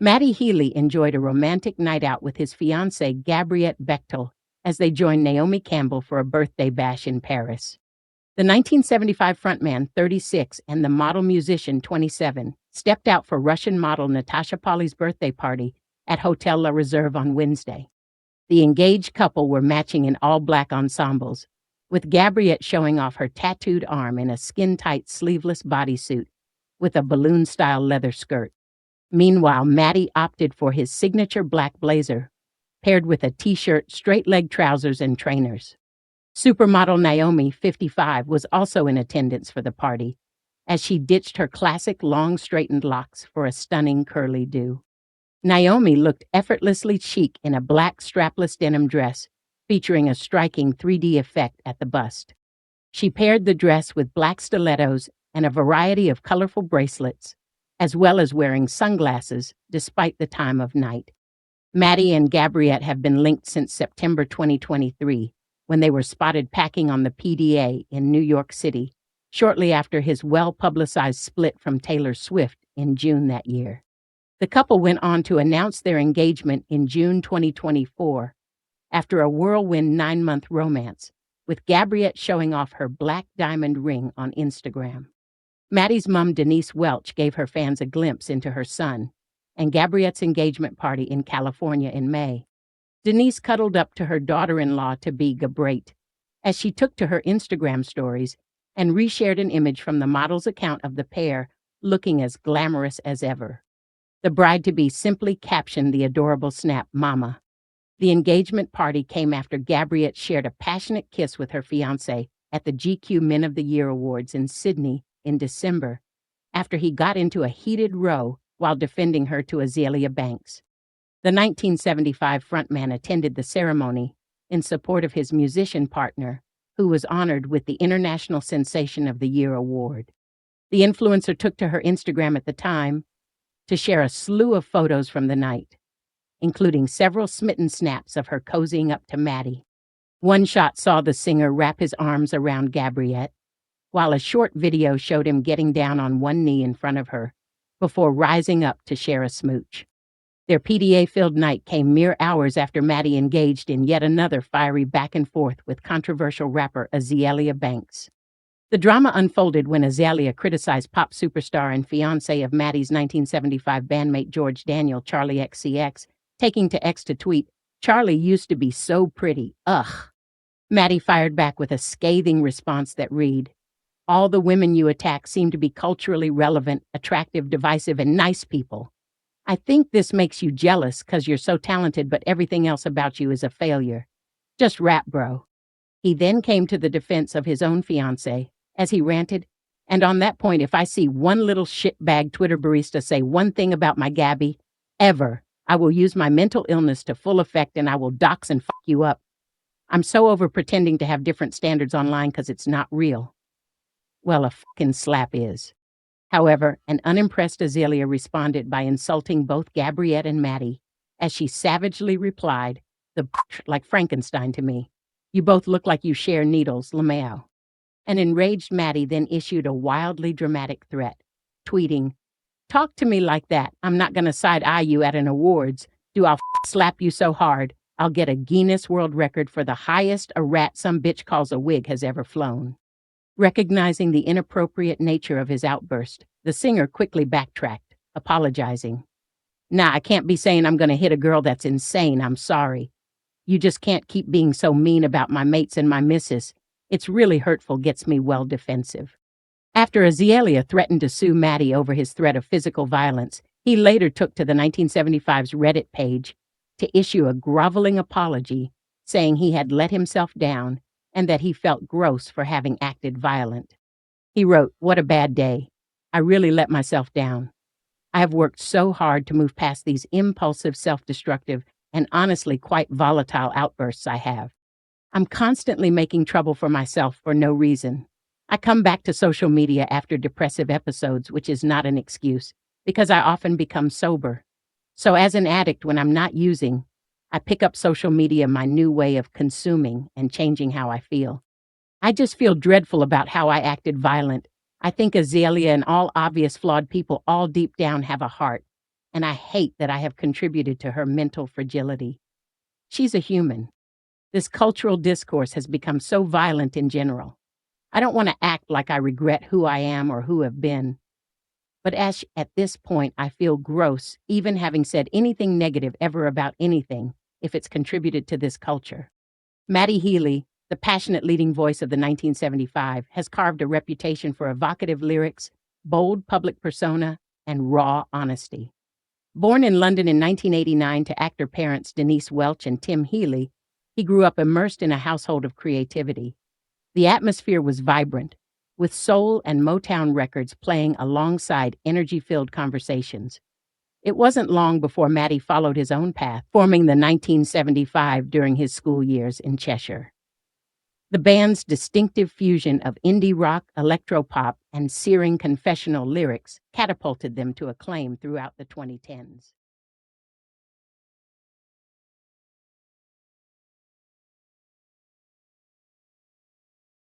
Matty Healy enjoyed a romantic night out with his fiancée Gabbriette Bechtel as they joined Naomi Campbell for a birthday bash in Paris. The 1975 frontman, 36, and the model musician, 27, stepped out for Russian model Natasha Poly's birthday party at Hotel La Réserve on Wednesday. The engaged couple were matching in all-black ensembles, with Gabbriette showing off her tattooed arm in a skin-tight sleeveless bodysuit with a balloon-style leather skirt. Meanwhile, Matty opted for his signature black blazer, paired with a t-shirt, straight-leg trousers, and trainers. Supermodel Naomi, 55, was also in attendance for the party, as she ditched her classic long straightened locks for a stunning curly do. Naomi looked effortlessly chic in a black strapless denim dress, featuring a striking 3D effect at the bust. She paired the dress with black stilettos and a variety of colorful bracelets, as well as wearing sunglasses despite the time of night. Matty and Gabbriette have been linked since September 2023, when they were spotted packing on the PDA in New York City, shortly after his well-publicized split from Taylor Swift in June that year. The couple went on to announce their engagement in June 2024, after a whirlwind 9-month romance, with Gabbriette showing off her black diamond ring on Instagram. Matty's mom, Denise Welch, gave her fans a glimpse into her son and Gabbriette's engagement party in California in May. Denise cuddled up to her daughter-in-law-to-be Gabbriette as she took to her Instagram stories and reshared an image from the model's account of the pair looking as glamorous as ever. The bride-to-be simply captioned the adorable snap, "Mama." The engagement party came after Gabbriette shared a passionate kiss with her fiancé at the GQ Men of the Year Awards in Sydney in December, after he got into a heated row while defending her to Azealia Banks. The 1975 frontman attended the ceremony in support of his musician partner, who was honored with the International Sensation of the Year award. The influencer took to her Instagram at the time to share a slew of photos from the night, including several smitten snaps of her cozying up to Matty. One shot saw the singer wrap his arms around Gabbriette, while a short video showed him getting down on one knee in front of her before rising up to share a smooch. Their PDA-filled night came mere hours after Matty engaged in yet another fiery back-and-forth with controversial rapper Azealia Banks. The drama unfolded when Azealia criticized pop superstar and fiancé of Matty's 1975 bandmate George Daniel, Charlie XCX, taking to X to tweet, "Charlie used to be so pretty, ugh." Matty fired back with a scathing response that read, "All the women you attack seem to be culturally relevant, attractive, divisive, and nice people. I think this makes you jealous because you're so talented, but everything else about you is a failure. Just rap, bro." He then came to the defense of his own fiancée as he ranted, "And on that point, if I see one little shitbag Twitter barista say one thing about my Gabby, ever, I will use my mental illness to full effect and I will dox and fuck you up. I'm so over pretending to have different standards online because it's not real." Well, a fucking slap is. However, an unimpressed Azealia responded by insulting both Gabbriette and Matty, as she savagely replied, "The like Frankenstein to me. You both look like you share needles, LMAO." An enraged Matty then issued a wildly dramatic threat, tweeting, "Talk to me like that. I'm not going to side-eye you at an awards. I'll slap you so hard, I'll get a Guinness World Record for the highest a rat some bitch calls a wig has ever flown." Recognizing the inappropriate nature of his outburst, the singer quickly backtracked, apologizing. "Nah, I can't be saying I'm going to hit a girl that's insane. I'm sorry. You just can't keep being so mean about my mates and my missus. It's really hurtful, gets me well defensive." After Azealia threatened to sue Matty over his threat of physical violence, he later took to the 1975's Reddit page to issue a groveling apology, saying he had let himself down and that he felt gross for having acted violent. He wrote, "What a bad day. I really let myself down. I have worked so hard to move past these impulsive, self-destructive, and honestly quite volatile outbursts I have. I'm constantly making trouble for myself for no reason. I come back to social media after depressive episodes, which is not an excuse, because I often become sober. So as an addict, when I'm not using, I pick up social media, my new way of consuming and changing how I feel. I just feel dreadful about how I acted violent. I think Azealia and all obvious flawed people all deep down have a heart, and I hate that I have contributed to her mental fragility. She's a human. This cultural discourse has become so violent in general. I don't want to act like I regret who I am or who have been. But at this point, I feel gross, even having said anything negative ever about anything, if it's contributed to this culture. Matty Healy, the passionate leading voice of the 1975, has carved a reputation for evocative lyrics, bold public persona, and raw honesty. Born in London in 1989 to actor parents Denise Welch and Tim Healy, he grew up immersed in a household of creativity. The atmosphere was vibrant, with soul and Motown records playing alongside energy-filled conversations. It wasn't long before Matty followed his own path, forming the 1975 during his school years in Cheshire. The band's distinctive fusion of indie rock, electropop, and searing confessional lyrics catapulted them to acclaim throughout the 2010s.